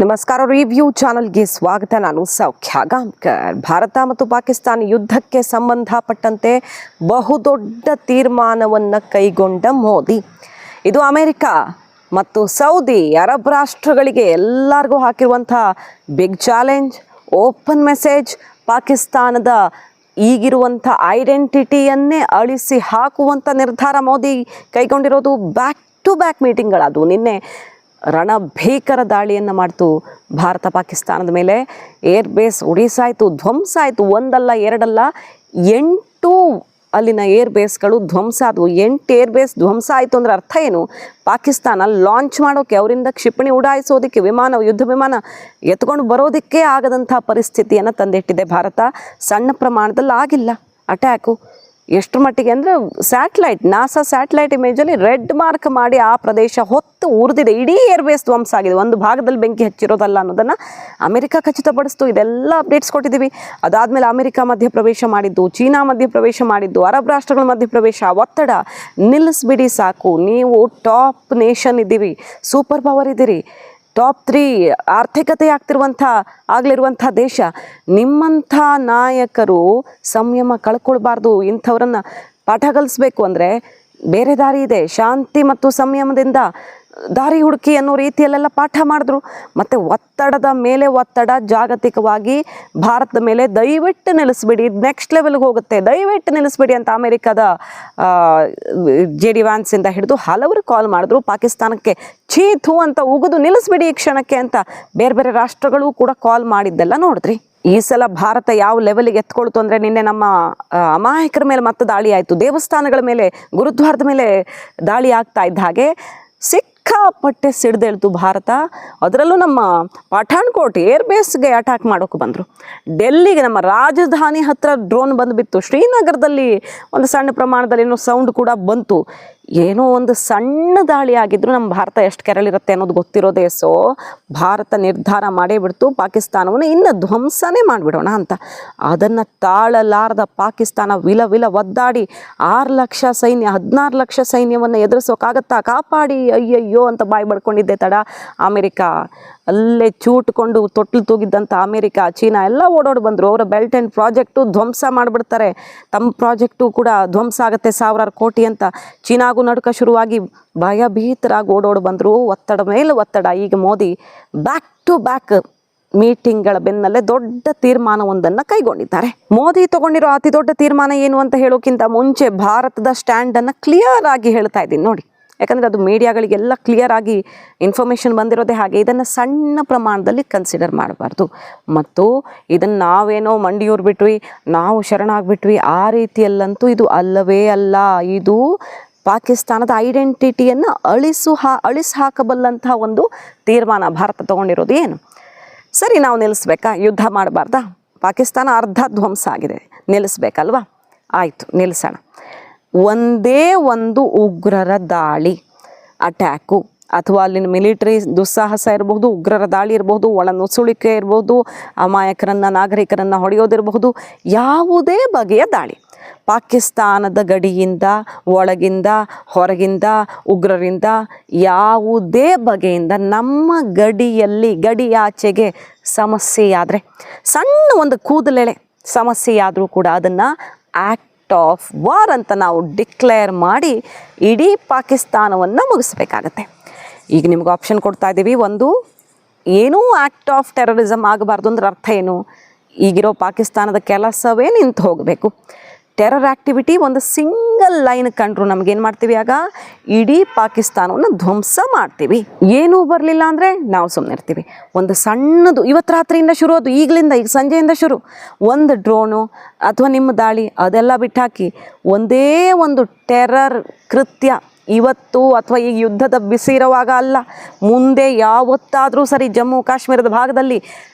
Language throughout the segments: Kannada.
ನಮಸ್ಕಾರ. ರಿವ್ಯೂ ಚಾನಲ್ಗೆ ಸ್ವಾಗತ. ನಾನು ಸೌಖ್ಯ ಗಾಂವ್ಕರ್. ಭಾರತ ಮತ್ತು ಪಾಕಿಸ್ತಾನ ಯುದ್ಧಕ್ಕೆ ಸಂಬಂಧಪಟ್ಟಂತೆ ಬಹುದೊಡ್ಡ ತೀರ್ಮಾನವನ್ನು ಕೈಗೊಂಡ ಮೋದಿ. ಇದು ಅಮೆರಿಕ ಮತ್ತು ಸೌದಿ ಅರಬ್ ರಾಷ್ಟ್ರಗಳಿಗೆ ಎಲ್ಲರಿಗೂ ಹಾಕಿರುವಂಥ ಬಿಗ್ ಚಾಲೆಂಜ್, ಓಪನ್ ಮೆಸೇಜ್. ಪಾಕಿಸ್ತಾನದ ಈಗಿರುವಂಥ ಐಡೆಂಟಿಟಿಯನ್ನೇ ಅಳಿಸಿ ಹಾಕುವಂಥ ನಿರ್ಧಾರ ಮೋದಿ ಕೈಗೊಂಡಿರೋದು. ಬ್ಯಾಕ್ ಟು ಬ್ಯಾಕ್ ಮೀಟಿಂಗ್ಗಳದು. ನಿನ್ನೆ ರಣಭೀಕರ ದಾಳಿಯನ್ನು ಮಾಡ್ತು ಭಾರತ ಪಾಕಿಸ್ತಾನದ ಮೇಲೆ. ಏರ್ ಬೇಸ್ ಒಡಿಶಾ ಆಯಿತು, ಧ್ವಂಸ ಆಯಿತು. ಒಂದಲ್ಲ ಎರಡಲ್ಲ 8 ಅಲ್ಲಿನ ಏರ್ ಬೇಸ್ಗಳು ಧ್ವಂಸ ಆದವು. 8 ಏರ್ ಬೇಸ್ ಧ್ವಂಸ ಆಯಿತು ಅಂದರೆ ಅರ್ಥ ಏನು? ಪಾಕಿಸ್ತಾನ ಲಾಂಚ್ ಮಾಡೋಕ್ಕೆ, ಅವರಿಂದ ಕ್ಷಿಪಣಿ ಉಡಾಯಿಸೋದಕ್ಕೆ, ಯುದ್ಧ ವಿಮಾನ ಎತ್ಕೊಂಡು ಬರೋದಕ್ಕೆ ಆಗದಂಥ ಪರಿಸ್ಥಿತಿಯನ್ನು ತಂದಿಟ್ಟಿದೆ ಭಾರತ. ಸಣ್ಣ ಪ್ರಮಾಣದಲ್ಲಿ ಆಗಿಲ್ಲ ಅಟ್ಯಾಕು. ಎಷ್ಟರ ಮಟ್ಟಿಗೆ ಅಂದರೆ ಸ್ಯಾಟ್ಲೈಟ್, ನಾಸಾ ಸ್ಯಾಟ್ಲೈಟ್ ಇಮೇಜಲ್ಲಿ ರೆಡ್ ಮಾರ್ಕ್ ಮಾಡಿ ಆ ಪ್ರದೇಶ ಹೊತ್ತು ಉರಿದಿದೆ. ಇಡೀ ಏರ್ಬೇಸ್ ಧ್ವಂಸ ಆಗಿದೆ. ಒಂದು ಭಾಗದಲ್ಲಿ ಬೆಂಕಿ ಹಚ್ಚಿರೋದಲ್ಲ ಅನ್ನೋದನ್ನು ಅಮೆರಿಕ ಖಚಿತಪಡಿಸ್ತು. ಇದೆಲ್ಲ ಅಪ್ಡೇಟ್ಸ್ ಕೊಟ್ಟಿದ್ದೀವಿ. ಅದಾದಮೇಲೆ ಅಮೆರಿಕ ಮಧ್ಯಪ್ರವೇಶ ಮಾಡಿದ್ದು, ಚೀನಾ ಮಧ್ಯಪ್ರವೇಶ ಮಾಡಿದ್ದು, ಅರಬ್ ರಾಷ್ಟ್ರಗಳ ಮಧ್ಯಪ್ರವೇಶ. ಒತ್ತಡ ನಿಲ್ಲಿಸ್ಬಿಡಿ ಸಾಕು. ನೀವು ಟಾಪ್ ನೇಷನ್ ಇದ್ದೀವಿ, ಸೂಪರ್ ಪವರ್ ಇದ್ದೀರಿ, ಟಾಪ್ 3 ಆರ್ಥಿಕತೆ ಆಗಲಿರುವಂಥ ದೇಶ. ನಿಮ್ಮಂಥ ನಾಯಕರು ಸಂಯಮ ಕಳ್ಕೊಳ್ಬಾರ್ದು. ಇಂಥವ್ರನ್ನು ಪಾಠ ಕಲಿಸ್ಬೇಕು ಅಂದರೆ ಬೇರೆ ದಾರಿ ಇದೆ. ಶಾಂತಿ ಮತ್ತು ಸಂಯಮದಿಂದ ದಾರಿ ಹುಡುಕಿ ಅನ್ನೋ ರೀತಿಯಲ್ಲೆಲ್ಲ ಪಾಠ ಮಾಡಿದ್ರು. ಮತ್ತು ಒತ್ತಡದ ಮೇಲೆ ಒತ್ತಡ, ಜಾಗತಿಕವಾಗಿ ಭಾರತದ ಮೇಲೆ ದಯವಿಟ್ಟು ನಿಲ್ಲಿಸ್ಬಿಡಿ, ನೆಕ್ಸ್ಟ್ ಲೆವೆಲ್ಗೆ ಹೋಗುತ್ತೆ, ದಯವಿಟ್ಟು ನಿಲ್ಲಿಸ್ಬಿಡಿ ಅಂತ ಅಮೆರಿಕದ JD ವ್ಯಾನ್ಸಿಂದ ಹಿಡಿದು ಹಲವರು ಕಾಲ್ ಮಾಡಿದ್ರು. ಪಾಕಿಸ್ತಾನಕ್ಕೆ ಥೂ ಅಂತ ಉಗಿದು ನಿಲ್ಲಿಸ್ಬಿಡಿ ಈ ಕ್ಷಣಕ್ಕೆ ಅಂತ ಬೇರೆ ಬೇರೆ ರಾಷ್ಟ್ರಗಳು ಕೂಡ ಕಾಲ್ ಮಾಡಿದ್ದೆಲ್ಲ ನೋಡಿದ್ರಿ. ಈ ಸಲ ಭಾರತ ಯಾವ ಲೆವೆಲಿಗೆ ಎತ್ಕೊಳ್ತು ಅಂದರೆ, ನಿನ್ನೆ ನಮ್ಮ ಅಮಾಯಕರ ಮೇಲೆ ಮತ್ತೆ ದಾಳಿ ಆಯಿತು. ದೇವಸ್ಥಾನಗಳ ಮೇಲೆ, ಗುರುದ್ವಾರದ ಮೇಲೆ ದಾಳಿ ಆಗ್ತಾ ಇದ್ದ ಹಾಗೆ ಸಿಕ್ಕಾಪಟ್ಟೆ ಸಿಡ್ದೇಳ್ತು ಭಾರತ. ಅದರಲ್ಲೂ ನಮ್ಮ ಪಠಾಣ್ಕೋಟ್ ಏರ್ ಬೇಸ್ಗೆ ಅಟ್ಯಾಕ್ ಮಾಡೋಕೆ ಬಂದರು. ಡೆಲ್ಲಿಗೆ, ನಮ್ಮ ರಾಜಧಾನಿ ಹತ್ತಿರ ಡ್ರೋನ್ ಬಂದುಬಿತ್ತು. ಶ್ರೀನಗರದಲ್ಲಿ ಒಂದು ಸಣ್ಣ ಪ್ರಮಾಣದಲ್ಲಿ ಏನೋ ಸೌಂಡ್ ಕೂಡ ಬಂತು. ಏನೋ ಒಂದು ಸಣ್ಣ ದಾಳಿ ಆಗಿದ್ರು ನಮ್ಮ ಭಾರತ ಎಷ್ಟು ಕೆರಳಿರುತ್ತೆ ಅನ್ನೋದು ಗೊತ್ತಿರೋದೇ. ಸೊ ಭಾರತ ನಿರ್ಧಾರ ಮಾಡೇ ಬಿಡ್ತು, ಪಾಕಿಸ್ತಾನವನ್ನು ಇನ್ನು ಧ್ವಂಸನೇ ಮಾಡಿಬಿಡೋಣ ಅಂತ. ಅದನ್ನು ತಾಳಲಾರದ ಪಾಕಿಸ್ತಾನ ವಿಲ ಒದ್ದಾಡಿ 6 ಲಕ್ಷ ಸೈನ್ಯ, 14 ಲಕ್ಷ ಸೈನ್ಯವನ್ನು ಎದುರಿಸೋಕ್ಕಾಗತ್ತಾ, ಕಾಪಾಡಿ ಅಯ್ಯಯ್ಯೋ ಅಂತ ಬಾಯಿ ಬಡ್ಕೊಂಡಿದ್ದೆ ತಡ. ಅಮೆರಿಕ ಅಲ್ಲೇ ಚೂಟ್ಕೊಂಡು ತೊಟ್ಲು ತೂಗಿದ್ದಂಥ ಅಮೆರಿಕ, ಚೀನಾ ಎಲ್ಲ ಓಡೋಡಿ ಬಂದರು. ಅವರ ಬೆಲ್ಟ್ ಆ್ಯಂಡ್ ಪ್ರಾಜೆಕ್ಟು ಧ್ವಂಸ ಮಾಡಿಬಿಡ್ತಾರೆ, ತಮ್ಮ ಪ್ರಾಜೆಕ್ಟು ಕೂಡ ಧ್ವಂಸ ಆಗುತ್ತೆ 1000 ಕೋಟಿ ಅಂತ. ಚೀನಾಗೂ ನಡುಕ ಶುರುವಾಗಿ ಭಯಭೀತರಾಗಿ ಓಡೋಡಿ ಬಂದರು. ಒತ್ತಡ ಮೇಲೆ ಒತ್ತಡ. ಈಗ ಮೋದಿ ಬ್ಯಾಕ್ ಟು ಬ್ಯಾಕ್ ಮೀಟಿಂಗ್ಗಳ ಬೆನ್ನಲ್ಲೇ ದೊಡ್ಡ ತೀರ್ಮಾನವೊಂದನ್ನು ಕೈಗೊಂಡಿದ್ದಾರೆ. ಮೋದಿ ತಗೊಂಡಿರೋ ಅತಿ ದೊಡ್ಡ ತೀರ್ಮಾನ ಏನು ಅಂತ ಹೇಳೋಕ್ಕಿಂತ ಮುಂಚೆ ಭಾರತದ ಸ್ಟ್ಯಾಂಡನ್ನು ಕ್ಲಿಯರ್ ಆಗಿ ಹೇಳ್ತಾ ಇದ್ದೀನಿ ನೋಡಿ. ಯಾಕಂದರೆ ಅದು ಮೀಡಿಯಾಗಳಿಗೆಲ್ಲ ಕ್ಲಿಯರ್ ಆಗಿ ಇನ್ಫಾರ್ಮೇಷನ್ ಬಂದಿರೋದೇ ಹಾಗೆ. ಇದನ್ನು ಸಣ್ಣ ಪ್ರಮಾಣದಲ್ಲಿ ಕನ್ಸಿಡರ್ ಮಾಡಬಾರ್ದು. ಮತ್ತು ಇದನ್ನು ನಾವೇನೋ ಮಂಡಿಯೂರು ಬಿಟ್ವಿ, ನಾವು ಶರಣಾಗ್ಬಿಟ್ವಿ, ಆ ರೀತಿಯಲ್ಲಂತೂ ಇದು ಅಲ್ಲವೇ ಅಲ್ಲ. ಇದು ಪಾಕಿಸ್ತಾನದ ಐಡೆಂಟಿಟಿಯನ್ನು ಅಳಿಸಿ ಹಾಕಬಲ್ಲಂತಹ ಒಂದು ತೀರ್ಮಾನ ಭಾರತ ತಗೊಂಡಿರೋದು. ಏನು ಸರಿ, ನಾವು ನಿಲ್ಲಿಸ್ಬೇಕಾ? ಯುದ್ಧ ಮಾಡಬಾರ್ದಾ? ಪಾಕಿಸ್ತಾನ ಅರ್ಧ ಧ್ವಂಸ ಆಗಿದೆ, ನಿಲ್ಲಿಸ್ಬೇಕಲ್ವಾ? ಆಯಿತು, ನಿಲ್ಲಿಸೋಣ. ಒಂದೇ ಒಂದು ಉಗ್ರರ ದಾಳಿ, ಅಟ್ಯಾಕು, ಅಥವಾ ಅಲ್ಲಿನ ಮಿಲಿಟರಿ ದುಸ್ಸಾಹಸ ಇರಬಹುದು, ಉಗ್ರರ ದಾಳಿ ಇರಬಹುದು, ಒಳನುಸುಳಿಕೆ ಇರಬಹುದು, ಅಮಾಯಕರನ್ನು, ನಾಗರಿಕರನ್ನು ಹೊಡೆಯೋದಿರಬಹುದು, ಯಾವುದೇ ಬಗೆಯ ದಾಳಿ ಪಾಕಿಸ್ತಾನದ ಗಡಿಯಿಂದ, ಒಳಗಿಂದ, ಹೊರಗಿಂದ, ಉಗ್ರರಿಂದ ಯಾವುದೇ ಬಗೆಯಿಂದ ನಮ್ಮ ಗಡಿಯಾಚೆಗೆ ಸಮಸ್ಯೆಯಾದರೆ, ಸಣ್ಣ ಒಂದು ಕೂದಲೆಳೆ ಸಮಸ್ಯೆಯಾದರೂ ಕೂಡ ಅದನ್ನು ಆ್ಯಕ್ಟ್ ಆಫ್ ವಾರ್ ಅಂತ ನಾವು ಡಿಕ್ಲೇರ್ ಮಾಡಿ ಇಡೀ ಪಾಕಿಸ್ತಾನವನ್ನು ಮುಗಿಸ್ಬೇಕಾಗತ್ತೆ. ಈಗ ನಿಮ್ಗೆ ಆಪ್ಷನ್ ಕೊಡ್ತಾ ಇದ್ದೀವಿ. ಒಂದು, ಏನೂ ಆ್ಯಕ್ಟ್ ಆಫ್ ಟೆರರಿಸಮ್ ಆಗಬಾರ್ದು ಅಂದ್ರೆ ಅರ್ಥ ಏನು? ಈಗಿರೋ ಪಾಕಿಸ್ತಾನದ ಕೆಲಸವೇ ನಿಂತು ಹೋಗಬೇಕು. ಟೆರರ್ ಆ್ಯಕ್ಟಿವಿಟಿ ಒಂದು ಸಿಂಗಲ್ ಲೈನ್ ಕಂಡ್ರು ನಮಗೇನು ಮಾಡ್ತೀವಿ? ಆಗ ಇಡೀ ಪಾಕಿಸ್ತಾನವನ್ನು ಧ್ವಂಸ ಮಾಡ್ತೀವಿ. ಏನೂ ಬರಲಿಲ್ಲ ಅಂದರೆ ನಾವು ಸುಮ್ಮನೆ ಇರ್ತೀವಿ. ಒಂದು ಸಣ್ಣದು ಇವತ್ತು ರಾತ್ರಿಯಿಂದ ಶುರು, ಅದು ಈಗ ಸಂಜೆಯಿಂದ ಶುರು, ಒಂದು ಡ್ರೋನು ಅಥವಾ ನಿಮ್ಮ ದಾಳಿ ಅದೆಲ್ಲ ಬಿಟ್ಟಾಕಿ ಒಂದೇ ಒಂದು ಟೆರರ್ ಕೃತ್ಯ ಇವತ್ತು ಅಥವಾ ಈಗ ಯುದ್ಧದ ಬಿಸಿ ಇರುವಾಗ ಅಲ್ಲ, ಮುಂದೆ ಯಾವತ್ತಾದರೂ ಸರಿ ಜಮ್ಮು ಕಾಶ್ಮೀರದ ಭಾಗದಲ್ಲಿ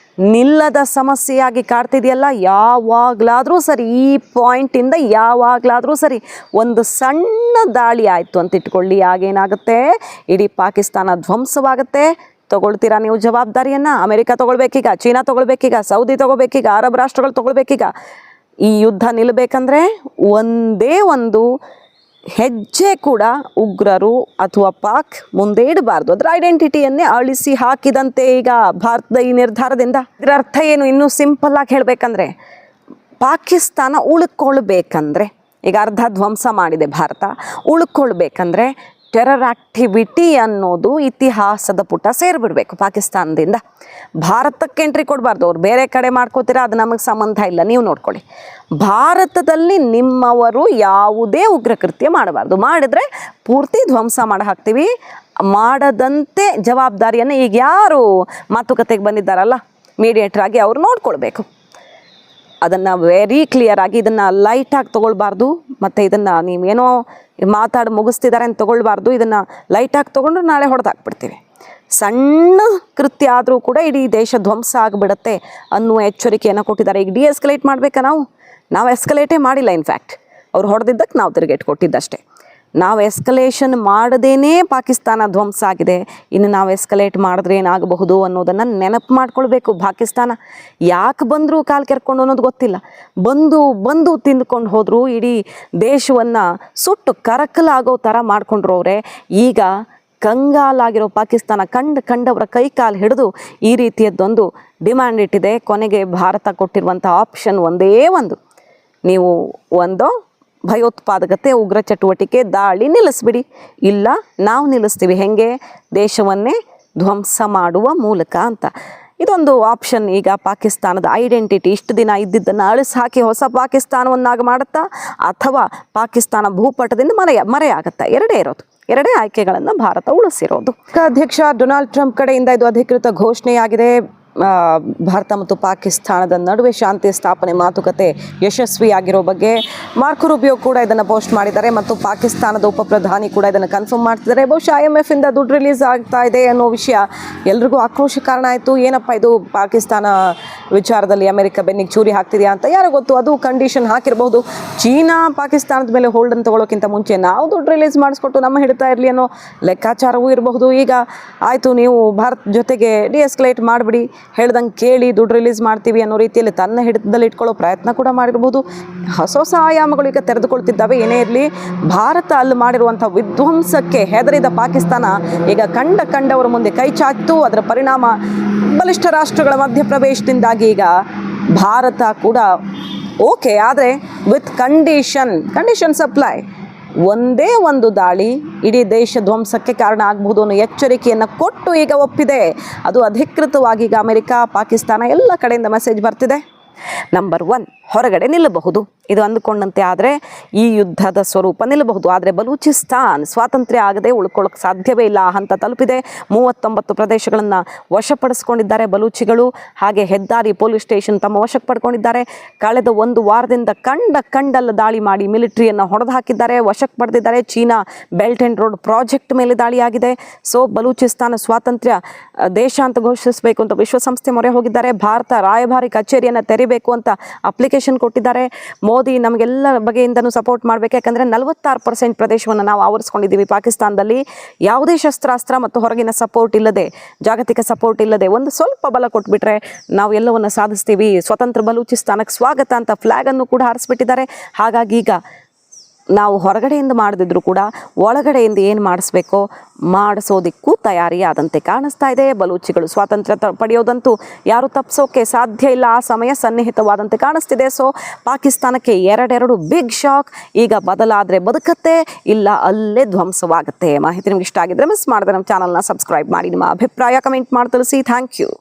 ನಿಲ್ಲದ ಸಮಸ್ಯೆಯಾಗಿ ಕಾಡ್ತಿದೆಯಲ್ಲ, ಯಾವಾಗಲಾದರೂ ಸರಿ, ಈ ಪಾಯಿಂಟಿಂದ ಯಾವಾಗಲಾದರೂ ಸರಿ ಒಂದು ಸಣ್ಣ ದಾಳಿ ಆಯಿತು ಅಂತ ಇಟ್ಕೊಳ್ಳಿ, ಆಗೇನಾಗುತ್ತೆ? ಇಡೀ ಪಾಕಿಸ್ತಾನ ಧ್ವಂಸವಾಗುತ್ತೆ. ತೊಗೊಳ್ತೀರಾ ನೀವು ಜವಾಬ್ದಾರಿಯನ್ನು? ಅಮೆರಿಕ ತೊಗೊಳ್ಬೇಕೀಗ, ಚೀನಾ ತೊಗೊಳ್ಬೇಕೀಗ, ಸೌದಿ ತೊಗೋಬೇಕೀಗ, ಅರಬ್ ರಾಷ್ಟ್ರಗಳು ತೊಗೊಳ್ಬೇಕೀಗ. ಈ ಯುದ್ಧ ನಿಲ್ಲಬೇಕಂದ್ರೆ ಒಂದೇ ಒಂದು ಹೆಜ್ಜೆ ಕೂಡ ಉಗ್ರರು ಅಥವಾ ಪಾಕ್ ಮುಂದೆ ಇಡಬಾರ್ದು. ಅದರ ಐಡೆಂಟಿಟಿಯನ್ನೇ ಅಳಿಸಿ ಹಾಕಿದಂತೆ ಈಗ ಭಾರತದ ಈ ನಿರ್ಧಾರದಿಂದ. ಇದರ ಅರ್ಥ ಏನು? ಇನ್ನೂ ಸಿಂಪಲ್ ಆಗಿ ಹೇಳಬೇಕಂದ್ರೆ, ಪಾಕಿಸ್ತಾನ ಉಳ್ಕೊಳ್ಬೇಕಂದ್ರೆ, ಈಗ ಅರ್ಧ ಧ್ವಂಸ ಮಾಡಿದೆ ಭಾರತ, ಉಳ್ಕೊಳ್ಬೇಕಂದ್ರೆ ಟೆರರ್ ಆ್ಯಕ್ಟಿವಿಟಿ ಅನ್ನೋದು ಇತಿಹಾಸದ ಪುಟ ಸೇರಿಬಿಡ್ಬೇಕು ಪಾಕಿಸ್ತಾನದಿಂದ. ಭಾರತಕ್ಕೆ ಎಂಟ್ರಿ ಕೊಡಬಾರ್ದು. ಅವ್ರು ಬೇರೆ ಕಡೆ ಮಾಡ್ಕೋತೀರಾ, ಅದು ನಮಗೆ ಸಂಬಂಧ ಇಲ್ಲ, ನೀವು ನೋಡ್ಕೊಳ್ಳಿ. ಭಾರತದಲ್ಲಿ ನಿಮ್ಮವರು ಯಾವುದೇ ಉಗ್ರಕೃತ್ಯ ಮಾಡಬಾರ್ದು. ಮಾಡಿದರೆ ಪೂರ್ತಿ ಧ್ವಂಸ ಮಾಡಿ ಹಾಕ್ತೀವಿ. ಮಾಡದಂತೆ ಜವಾಬ್ದಾರಿಯನ್ನು ಈಗ ಯಾರು ಮಾತುಕತೆಗೆ ಬಂದಿದ್ದಾರಲ್ಲ ಮೀಡಿಯೇಟರ್ ಆಗಿ, ಅವ್ರು ನೋಡ್ಕೊಳ್ಬೇಕು. ಅದನ್ನು ವೆರಿ ಕ್ಲಿಯರಾಗಿ ಇದನ್ನು ಲೈಟಾಗಿ ತೊಗೊಳ್ಬಾರ್ದು. ಮತ್ತು ಇದನ್ನು ನೀವೇನೋ ಮಾತಾಡಿ ಮುಗಿಸ್ತಿದ್ದಾರೆ ಅಂತ ತೊಗೊಳ್ಬಾರ್ದು. ಇದನ್ನು ಲೈಟಾಗಿ ತೊಗೊಂಡ್ರೆ ನಾಳೆ ಹೊಡೆದಾಕ್ಬಿಡ್ತೀವಿ. ಸಣ್ಣ ಕೃತ್ಯ ಆದರೂ ಕೂಡ ಇಡೀ ದೇಶ ಧ್ವಂಸ ಆಗಿಬಿಡುತ್ತೆ ಅನ್ನುವ ಎಚ್ಚರಿಕೆಯನ್ನು ಕೊಟ್ಟಿದ್ದಾರೆ. ಈಗ ಡಿಎಸ್ಕಲೇಟ್ ಮಾಡಬೇಕಾ? ನಾವು ಎಸ್ಕಲೇಟೇ ಮಾಡಿಲ್ಲ. ಇನ್ಫ್ಯಾಕ್ಟ್ ಅವ್ರು ಹೊಡೆದಿದ್ದಕ್ಕೆ ನಾವು ತಿರುಗೇಟ್ ಕೊಟ್ಟಿದ್ದಷ್ಟೇ. ನಾವು ಎಸ್ಕಲೇಷನ್ ಮಾಡದೇನೇ ಪಾಕಿಸ್ತಾನ ಧ್ವಂಸ ಆಗಿದೆ. ಇನ್ನು ನಾವು ಎಸ್ಕಲೇಟ್ ಮಾಡಿದ್ರೆ ಏನಾಗಬಹುದು ಅನ್ನೋದನ್ನು ನೆನಪು ಮಾಡ್ಕೊಳ್ಬೇಕು. ಪಾಕಿಸ್ತಾನ ಯಾಕೆ ಬಂದರೂ ಕಾಲು ಕೆರ್ಕೊಂಡು ಅನ್ನೋದು ಗೊತ್ತಿಲ್ಲ. ಬಂದು ತಿಂದ್ಕೊಂಡು ಹೋದರೂ ಇಡೀ ದೇಶವನ್ನು ಸುಟ್ಟು ಕರಕಲಾಗೋ ಥರ ಮಾಡ್ಕೊಂಡ್ರು ಅವರೇ. ಈಗ ಕಂಗಾಲಾಗಿರೋ ಪಾಕಿಸ್ತಾನ ಕಂಡವರ ಕೈ ಕಾಲು ಹಿಡಿದು ಈ ರೀತಿಯದ್ದೊಂದು ಡಿಮ್ಯಾಂಡ್ ಇಟ್ಟಿದೆ. ಕೊನೆಗೆ ಭಾರತ ಕೊಟ್ಟಿರುವಂಥ ಆಪ್ಷನ್ ಒಂದೇ ಒಂದು, ನೀವು ಒಂದು ಭಯೋತ್ಪಾದಕತೆ, ಉಗ್ರ ಚಟುವಟಿಕೆ, ದಾಳಿ ನಿಲ್ಲಿಸ್ಬಿಡಿ. ಇಲ್ಲ, ನಾವು ನಿಲ್ಲಿಸ್ತೀವಿ. ಹೆಂಗೆ? ದೇಶವನ್ನೇ ಧ್ವಂಸ ಮಾಡುವ ಮೂಲಕ ಅಂತ. ಇದೊಂದು ಆಪ್ಷನ್ ಈಗ ಪಾಕಿಸ್ತಾನದ ಐಡೆಂಟಿಟಿ ಇಷ್ಟು ದಿನ ಇದ್ದಿದ್ದನ್ನು ಅಳಿಸಿ ಹಾಕಿ ಹೊಸ ಪಾಕಿಸ್ತಾನವನ್ನಾಗಿ ಮಾಡುತ್ತಾ, ಅಥವಾ ಪಾಕಿಸ್ತಾನ ಭೂಪಟದಿಂದ ಮರೆಯಾಗುತ್ತಾ? ಎರಡೇ ಆಯ್ಕೆಗಳನ್ನು ಭಾರತ ಉಳಿಸಿರೋದು. ಅಧ್ಯಕ್ಷ ಡೊನಾಲ್ಡ್ ಟ್ರಂಪ್ ಕಡೆಯಿಂದ ಇದು ಅಧಿಕೃತ ಘೋಷಣೆಯಾಗಿದೆ. ಭಾರತ ಮತ್ತು ಪಾಕಿಸ್ತಾನದ ನಡುವೆ ಶಾಂತಿ ಸ್ಥಾಪನೆ ಮಾತುಕತೆ ಯಶಸ್ವಿಯಾಗಿರೋ ಬಗ್ಗೆ ಮಾರ್ಕೊ ರೂಬಿಯೋ ಕೂಡ ಇದನ್ನು ಪೋಸ್ಟ್ ಮಾಡಿದ್ದಾರೆ ಮತ್ತು ಪಾಕಿಸ್ತಾನದ ಉಪ ಪ್ರಧಾನಿ ಕೂಡ ಇದನ್ನು ಕನ್ಫರ್ಮ್ ಮಾಡ್ತಿದ್ದಾರೆ. ಬಹುಶಃ IMF ಇಂದ ದುಡ್ಡು ರಿಲೀಸ್ ಆಗ್ತಾ ಇದೆ ಅನ್ನೋ ವಿಷಯ ಎಲ್ರಿಗೂ ಆಕ್ರೋಶ ಕಾರಣ ಆಯಿತು. ಏನಪ್ಪ ಇದು ಪಾಕಿಸ್ತಾನ ವಿಚಾರದಲ್ಲಿ ಅಮೆರಿಕ ಬೆನ್ನಿಗೆ ಚೂರಿ ಹಾಕ್ತಿದೆಯಾ ಅಂತ ಯಾರೋ ಗೊತ್ತು. ಅದು ಕಂಡೀಷನ್ ಹಾಕಿರಬಹುದು. ಚೀನಾ ಪಾಕಿಸ್ತಾನದ ಮೇಲೆ ಹೋಲ್ಡನ್ನು ತಗೊಳ್ಳೋಕ್ಕಿಂತ ಮುಂಚೆ ನಾವು ದುಡ್ಡು ರಿಲೀಸ್ ಮಾಡಿಸ್ಕೊಟ್ಟು ನಮ್ಮ ಹಿಡಿತಾ ಇರಲಿ ಅನ್ನೋ ಲೆಕ್ಕಾಚಾರವೂ ಇರಬಹುದು. ಈಗ ಆಯಿತು, ನೀವು ಭಾರತ ಜೊತೆಗೆ ಡಿಎಸ್ಕಲೇಟ್ ಮಾಡಿಬಿಡಿ, ಹೇಳ್ದಂಗೆ ಕೇಳಿ, ದುಡ್ಡು ರಿಲೀಸ್ ಮಾಡ್ತೀವಿ ಅನ್ನೋ ರೀತಿಯಲ್ಲಿ ತನ್ನ ಹಿಡಿತದಲ್ಲಿ ಇಟ್ಕೊಳ್ಳೋ ಪ್ರಯತ್ನ ಕೂಡ ಮಾಡಿರ್ಬೋದು. ಹೊಸ ಆಯಾಮಗಳು ಈಗ ತೆರೆದುಕೊಳ್ತಿದ್ದಾವೆ. ಏನೇ ಇರಲಿ, ಭಾರತ ಅಲ್ಲಿ ಮಾಡಿರುವಂಥ ವಿಧ್ವಂಸಕ್ಕೆ ಹೆದರಿದ ಪಾಕಿಸ್ತಾನ ಈಗ ಕಂಡವರ ಮುಂದೆ ಕೈ ಚಾಚಿತು. ಅದರ ಪರಿಣಾಮ ಬಲಿಷ್ಠ ರಾಷ್ಟ್ರಗಳ ಮಧ್ಯಪ್ರವೇಶದಿಂದಾಗಿ ಈಗ ಭಾರತ ಕೂಡ ಓಕೆ, ಆದರೆ ವಿತ್ ಕಂಡೀಷನ್ ಸಪ್ಲೈ. ಒಂದೇ ಒಂದು ದಾಳಿ ಇಡೀ ದೇಶ ಧ್ವಂಸಕ್ಕೆ ಕಾರಣ ಆಗಬಹುದು ಅನ್ನೋ ಎಚ್ಚರಿಕೆಯನ್ನು ಕೊಟ್ಟು ಈಗ ಒಪ್ಪಿದೆ. ಅದು ಅಧಿಕೃತವಾಗಿ ಈಗ ಅಮೆರಿಕ, ಪಾಕಿಸ್ತಾನ ಎಲ್ಲ ಕಡೆಯಿಂದ ಮೆಸೇಜ್ ಬರ್ತಿದೆ. ನಂಬರ್ 1, ಹೊರಗಡೆ ನಿಲ್ಲಬಹುದು. ಇದು ಅಂದುಕೊಂಡಂತೆ ಆದರೆ ಈ ಯುದ್ಧದ ಸ್ವರೂಪ ನಿಲ್ಲಬಹುದು. ಆದರೆ ಬಲೂಚಿಸ್ತಾನ್ ಸ್ವಾತಂತ್ರ್ಯ ಆಗದೆ ಉಳ್ಕೊಳ್ಳೋಕೆ ಸಾಧ್ಯವೇ ಇಲ್ಲ. ಆ ಹಂತ ತಲುಪಿದೆ. 39 ಪ್ರದೇಶಗಳನ್ನು ವಶಪಡಿಸ್ಕೊಂಡಿದ್ದಾರೆ ಬಲೂಚಿಗಳು. ಹಾಗೆ ಹೆದ್ದಾರಿ, ಪೊಲೀಸ್ ಸ್ಟೇಷನ್ ತಮ್ಮ ವಶಕ್ಕೆ ಪಡ್ಕೊಂಡಿದ್ದಾರೆ. ಕಳೆದ 1 ವಾರದಿಂದ ಕಂಡಲ್ಲ ದಾಳಿ ಮಾಡಿ ಮಿಲಿಟರಿಯನ್ನು ಹೊಡೆದು ಹಾಕಿದ್ದಾರೆ, ವಶಕ್ಕೆ ಪಡೆದಿದ್ದಾರೆ. China belt and road project ಮೇಲೆ ದಾಳಿಯಾಗಿದೆ. ಸೊ ಬಲೂಚಿಸ್ತಾನ ಸ್ವಾತಂತ್ರ್ಯ ದೇಶ ಅಂತ ಘೋಷಿಸಬೇಕು ಅಂತ ವಿಶ್ವಸಂಸ್ಥೆ ಮೊರೆ ಹೋಗಿದ್ದಾರೆ. ಭಾರತ ರಾಯಭಾರಿ ಕಚೇರಿಯನ್ನು ತೆರಿಬೇಕು ಅಂತ ಅಪ್ಲಿಕೇಶನ್ ಕೊಟ್ಟಿದ್ದಾರೆ. ಮೋದಿ ನಮಗೆಲ್ಲ ಬಗೆಯಿಂದನೂ ಸಪೋರ್ಟ್ ಮಾಡಬೇಕು. ಯಾಕಂದರೆ 46% ಪ್ರದೇಶವನ್ನು ನಾವು ಆವರಿಸ್ಕೊಂಡಿದ್ದೀವಿ ಪಾಕಿಸ್ತಾನದಲ್ಲಿ. ಯಾವುದೇ ಶಸ್ತ್ರಾಸ್ತ್ರ ಮತ್ತು ಹೊರಗಿನ ಸಪೋರ್ಟ್ ಇಲ್ಲದೆ, ಜಾಗತಿಕ ಸಪೋರ್ಟ್ ಇಲ್ಲದೆ ಒಂದು ಸ್ವಲ್ಪ ಬಲ ಕೊಟ್ಬಿಟ್ರೆ ನಾವು ಎಲ್ಲವನ್ನು ಸಾಧಿಸ್ತೀವಿ. ಸ್ವತಂತ್ರ ಬಲೂಚಿಸ್ತಾನಕ್ಕೆ ಸ್ವಾಗತ ಅಂತ ಫ್ಲ್ಯಾಗನ್ನು ಕೂಡ ಹಾರಿಸ್ಬಿಟ್ಟಿದ್ದಾರೆ. ಹಾಗಾಗಿ ಈಗ ನಾವು ಹೊರಗಡೆಯಿಂದ ಮಾಡದಿದ್ರೂ ಕೂಡ ಒಳಗಡೆಯಿಂದ ಏನು ಮಾಡಿಸ್ಬೇಕೋ ಮಾಡಿಸೋದಕ್ಕೂ ತಯಾರಿಯಾದಂತೆ ಕಾಣಿಸ್ತಾ ಇದೆ. ಬಲೂಚಿಗಳು ಸ್ವಾತಂತ್ರ್ಯ ಪಡೆಯೋದಂತೂ ಯಾರು ತಪ್ಪಿಸೋಕೆ ಸಾಧ್ಯ ಇಲ್ಲ. ಆ ಸಮಯ ಸನ್ನಿಹಿತವಾದಂತೆ ಕಾಣಿಸ್ತಿದೆ. ಸೊ ಪಾಕಿಸ್ತಾನಕ್ಕೆ ಎರಡು ಬಿಗ್ ಶಾಕ್. ಈಗ ಬದಲಾದರೆ ಬದುಕತ್ತೆ, ಇಲ್ಲ ಅಲ್ಲೇ ಧ್ವಂಸವಾಗುತ್ತೆ. ಮಾಹಿತಿ ನಿಮ್ಗೆ ಇಷ್ಟ ಆಗಿದ್ರೆ ಮಿಸ್ ಮಾಡಿದ್ರೆ ನಮ್ಮ ಚಾನಲ್ನ ಸಬ್ಸ್ಕ್ರೈಬ್ ಮಾಡಿ. ನಿಮ್ಮ ಅಭಿಪ್ರಾಯ ಕಮೆಂಟ್ ಮಾಡಿ ತಿಳಿಸಿ. Thank you.